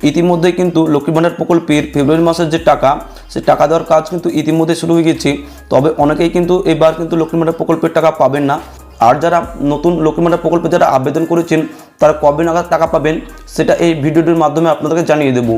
ইতিমধ্যে কিন্তু লক্ষ্মী ভাণ্ডার প্রকল্পের ফেব্রুয়ারি মাসের যে টাকা, সেই টাকা দেওয়ার কাজ কিন্তু ইতিমধ্যে শুরু হয়ে গেছে। তবে অনেকেই কিন্তু এবার কিন্তু লক্ষ্মী ভাণ্ডার প্রকল্পের টাকা পাবেন না। আর যারা নতুন লক্ষ্মী ভাণ্ডার প্রকল্পে যারা আবেদন করেছেন তারা কবে নাগাদ টাকা পাবেন সেটা এই ভিডিওটির মাধ্যমে আপনাদেরকে জানিয়ে দেব।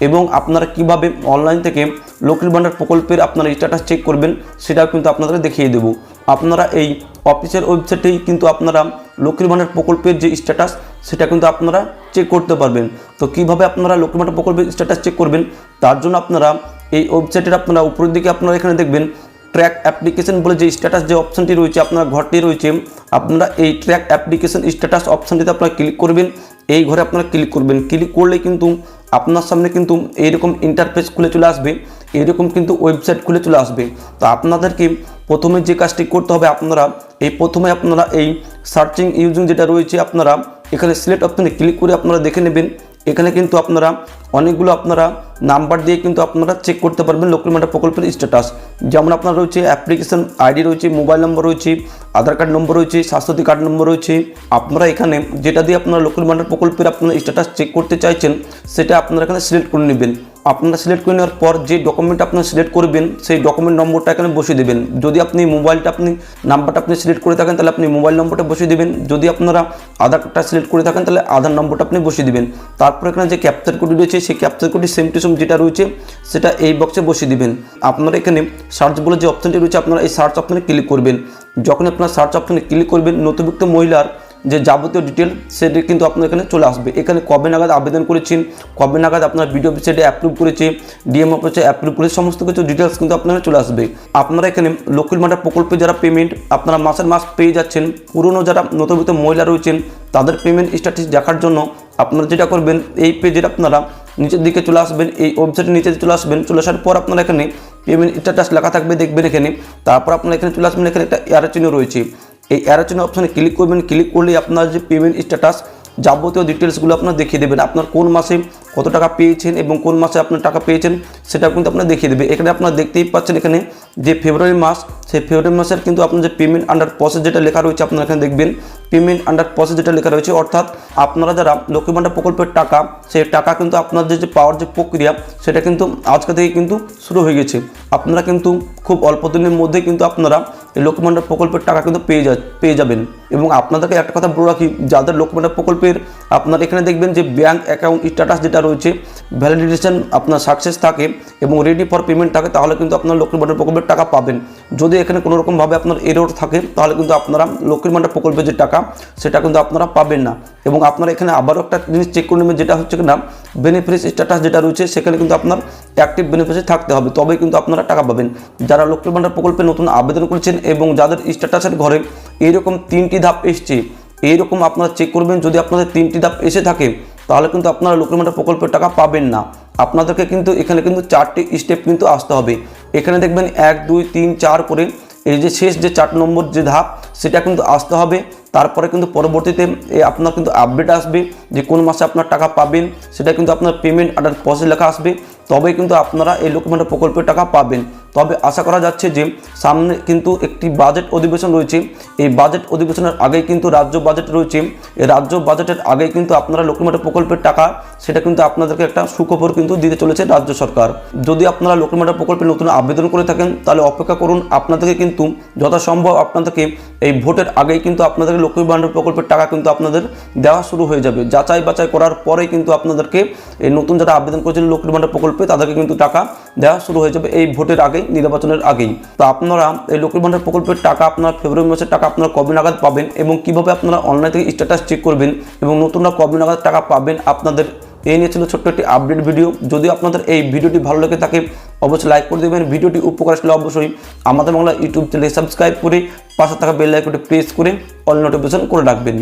এবং আপনারা কিভাবে অনলাইন থেকে লক্ষ্মী ভাণ্ডার প্রকল্পের আপনারা স্ট্যাটাস চেক করবেন সেটাও কিন্তু আপনাদেরকে দেখিয়ে দেব। আপনারা এই অফিসিয়াল ওয়েবসাইটেই কিন্তু আপনারা লক্ষ্মী ভাণ্ডার প্রকল্পের যে স্ট্যাটাস সেটা কিন্তু আপনারা চেক করতে পারবেন। তো কিভাবে আপনারা লক্ষ্মী ভাণ্ডার প্রকল্পের স্ট্যাটাস চেক করবেন তার জন্য আপনারা এই ওয়েবসাইটের আপনারা উপরের দিকে আপনারা এখানে দেখবেন ট্র্যাক অ্যাপ্লিকেশন বলে যে স্ট্যাটাস যে অপশনটি রয়েছে আপনার ঘরটি রয়েছে, আপনারা এই ট্র্যাক অ্যাপ্লিকেশন স্ট্যাটাস অপশনটিতে আপনারা ক্লিক করবেন। এই ঘরে আপনারা ক্লিক করবেন। ক্লিক করলেই কিন্তু আপনার সামনে কিন্তু এইরকম ইন্টারফেস খুলে চলে আসবে, এইরকম কিন্তু ওয়েবসাইট খুলে চলে আসবে। তো আপনাদেরকে প্রথমে যে কাজটি করতে হবে, আপনারা প্রথমে আপনারা এই সার্চিং ইউজিং যেটা রয়েছে আপনারা এখানে সিলেক্ট অপশনে ক্লিক করে আপনারা দেখে নেবেন। এখানে কিন্তু আপনারা অনেকগুলো আপনারা নাম্বার দিয়ে কিন্তু আপনারা চেক করতে পারবেন লক্ষ্মী ভাণ্ডার প্রকল্পের স্ট্যাটাস। যেমন আপনার রয়েছে অ্যাপ্লিকেশন আইডি রয়েছে, মোবাইল নম্বর রয়েছে, আধার কার্ড নম্বর রয়েছে, স্বাস্থ্যসাথী কার্ড নম্বর রয়েছে। আপনারা এখানে যেটা দিয়ে আপনারা লক্ষ্মী ভাণ্ডার প্রকল্পের আপনারা স্ট্যাটাস চেক করতে চাইছেন সেটা আপনারা এখানে সিলেক্ট করে নেবেন। আপনারা সিলেক্ট করে নেওয়ার পর যে ডকুমেন্ট আপনারা সিলেক্ট করবেন সেই ডকুমেন্ট নম্বরটা এখানে বসিয়ে দেবেন। যদি আপনি নাম্বারটা আপনি সিলেক্ট করে থাকেন তাহলে আপনি মোবাইল নম্বরটা বসিয়ে দেবেন। যদি আপনারা আধার কার্ডটা সিলেক্ট করে থাকেন তাহলে আধার নম্বরটা আপনি বসিয়ে দেবেন। তারপর এখানে যে ক্যাপচার কোড রয়েছে সেই ক্যাপচার কোডটি সেম টু সেম যেটা রয়েছে সেটা এই বক্সে বসিয়ে দিবেন। আপনারা এখানে সার্চ বলে যে অপশনটি রয়েছে আপনারা এই সার্চ অপশনে ক্লিক করবেন। যখন আপনারা সার্চ অপশনে ক্লিক করবেন নথিভুক্ত মহিলার যে যাবতীয় ডিটেল সেটি কিন্তু আপনার এখানে চলে আসবে। এখানে কবে নাগাদ আবেদন করেছেন, কবে নাগাদ আপনার বিডিও অফিসে অ্যাপ্রুভ করেছে, ডিএম অফিসে অ্যাপ্রুভ করেছে, সমস্ত কিছু ডিটেলস কিন্তু আপনার চলে আসবে। আপনারা এখানে লক্ষ্মী ভাণ্ডার প্রকল্পে যারা পেমেন্ট আপনারা মাসের মাস পেয়ে যাচ্ছেন, পুরনো যারা নথিভুক্ত মহিলা রয়েছেন তাদের পেমেন্ট স্ট্যাটাস দেখার জন্য আপনারা যেটা করবেন এই পেজের আপনারা নিচের দিকে চলে আসবেন, এই ওয়েবসাইটের নিচে চলে আসবেন। চলে আসার পর আপনারা এখানে পেমেন্ট স্ট্যাটাস লেখা থাকবে দেখবেন এখানে। তারপর আপনারা এখানে চলে আসবেন, এখানে একটা অ্যারো চিহ্ন রয়েছে, এই অ্যারো চিহ্ন অপশনে ক্লিক করবেন। ক্লিক করলেই আপনার যে পেমেন্ট স্ট্যাটাস যাবতীয় ডিটেলসগুলো আপনার দেখিয়ে দেবেন। আপনার কোন মাসে কত টাকা পেয়েছেন এবং কোন মাসে আপনার টাকা পেয়েছেন সেটা কিন্তু আপনার দেখিয়ে দেবে। এখানে আপনারা দেখতেই পাচ্ছেন এখানে যে ফেব্রুয়ারি মাস, সেই ফেব্রুয়ারি মাসের কিন্তু আপনার যে পেমেন্ট আন্ডার প্রসেস যেটা লেখা রয়েছে আপনারা এখানে দেখবেন পেমেন্ট আন্ডার প্রসেস যেটা লেখা রয়েছে। অর্থাৎ আপনারা যারা লক্ষ্মী ভাণ্ডার প্রকল্পের টাকা, সেই টাকা কিন্তু আপনাদের যে পাওয়ার যে প্রক্রিয়া সেটা কিন্তু আজকে থেকে কিন্তু শুরু হয়ে গেছে। আপনারা কিন্তু খুব অল্প দিনের মধ্যে কিন্তু আপনারা এই লক্ষ্মী ভাণ্ডার প্রকল্পের টাকা কিন্তু পেয়ে যাবেন। এবং আপনাদেরকে একটা কথা বলে রাখি, যাদের লক্ষ্মী ভাণ্ডার প্রকল্পের আপনারা এখানে দেখবেন যে ব্যাঙ্ক অ্যাকাউন্ট স্ট্যাটাস যেটা রয়েছে ভ্যালিডেশন আপনার সাকসেস থাকে এবং রেডি ফর পেমেন্ট থাকে, তাহলে কিন্তু আপনার লক্ষ্মী ভাণ্ডার প্রকল্পের টাকা পাবেন। যদি এখানে কোনো রকমভাবে আপনার এরর থাকে তাহলে কিন্তু আপনারা লক্ষ্মী ভাণ্ডার প্রকল্পের যে টাকা সেটা কিন্তু আপনারা পাবেন না। এবং আপনারা এখানে আবারও একটা জিনিস চেক করে নেবেন, যেটা হচ্ছে কিনা বেনিফিশিয়ারি স্ট্যাটাস যেটা রয়েছে সেখানে কিন্তু আপনার অ্যাক্টিভ বেনিফিশিয়ারি থাকতে হবে, তবেই কিন্তু আপনারা টাকা পাবেন। যারা লক্ষ্মী ভাণ্ডার প্রকল্পে নতুন আবেদন করেছেন এবং যাদের স্ট্যাটাসের ঘরে এইরকম 3টি ধাপ এসছে, এইরকম আপনারা চেক করবেন। যদি আপনাদের 3টি ধাপ এসে থাকে তাহলে কিন্তু আপনারা লক্ষ্মী ভাণ্ডার প্রকল্পের টাকা পাবেন না। আপনাদেরকে কিন্তু এখানে কিন্তু 4টি স্টেপ কিন্তু আসতে হবে। এখানে দেখবেন 1, 2, 3, 4 করে এই যে শেষ যে 4 নম্বর যে ধাপ সেটা কিন্তু আসতে হবে। তারপরে কিন্তু পরবর্তীতে আপনার কিন্তু আপডেট আসবে যে কোন মাসে আপনার টাকা পাবেন, সেটা কিন্তু আপনার পেমেন্ট আন্ডার প্রসেস লেখা আসবে, তবেই কিন্তু আপনারা এই লক্ষ্মী ভাণ্ডার প্রকল্পের টাকা পাবেন। তবে আশা করা যাচ্ছে যে সামনে কিন্তু একটি বাজেট অধিবেশন রয়েছে, এই বাজেট অধিবেশনের আগেই কিন্তু রাজ্য বাজেট রয়েছে, এই রাজ্য বাজেটের আগেই কিন্তু আপনারা লক্ষ্মী ভাণ্ডার প্রকল্পের টাকা সেটা কিন্তু আপনাদেরকে একটা সুখবর কিন্তু দিতে চলেছে রাজ্য সরকার। যদি আপনারা লক্ষ্মী ভাণ্ডার প্রকল্পে নতুন আবেদন করে থাকেন তাহলে অপেক্ষা করুন, আপনাদেরকে কিন্তু যথাসম্ভব আপনাদেরকে এই ভোটের আগেই কিন্তু আপনাদেরকে লক্ষ্মী ভাণ্ডার প্রকল্পের টাকা কিন্তু আপনাদের দেওয়া শুরু হয়ে যাবে। যাচাই বাছাই করার পরেই কিন্তু আপনাদেরকে এই নতুন যারা আবেদন করেছেন লক্ষ্মী ভাণ্ডার প্রকল্পে তাদেরকে কিন্তু টাকা দেওয়া শুরু হয়ে যাবে এই ভোটের আগেই, নির্বাচনের আগেই। তো আপনারা এই লক্ষ্মী ভাণ্ডার প্রকল্পের টাকা আপনার ফেব্রুয়ারি মাসের টাকা আপনারা কবে নাগাদ পাবেন এবং কিভাবে আপনারা অনলাইন থেকে স্ট্যাটাস চেক করবেন এবং নতুনরা কবে নাগাদ টাকা পাবেন আপনাদের, এই নিয়ে ছিল ছোট্ট একটি আপডেট ভিডিও। যদি আপনাদের এই ভিডিওটি ভালো লেগে থাকে অবশ্যই লাইক করে দেবেন। ভিডিওটি উপকার আসলে অবশ্যই আমাদের বাংলা ইউটিউব চ্যানেলে সাবস্ক্রাইব করে পাশে থাকা বেল আইকনটি প্রেস করে অল নোটিফিকেশন করে রাখবেন।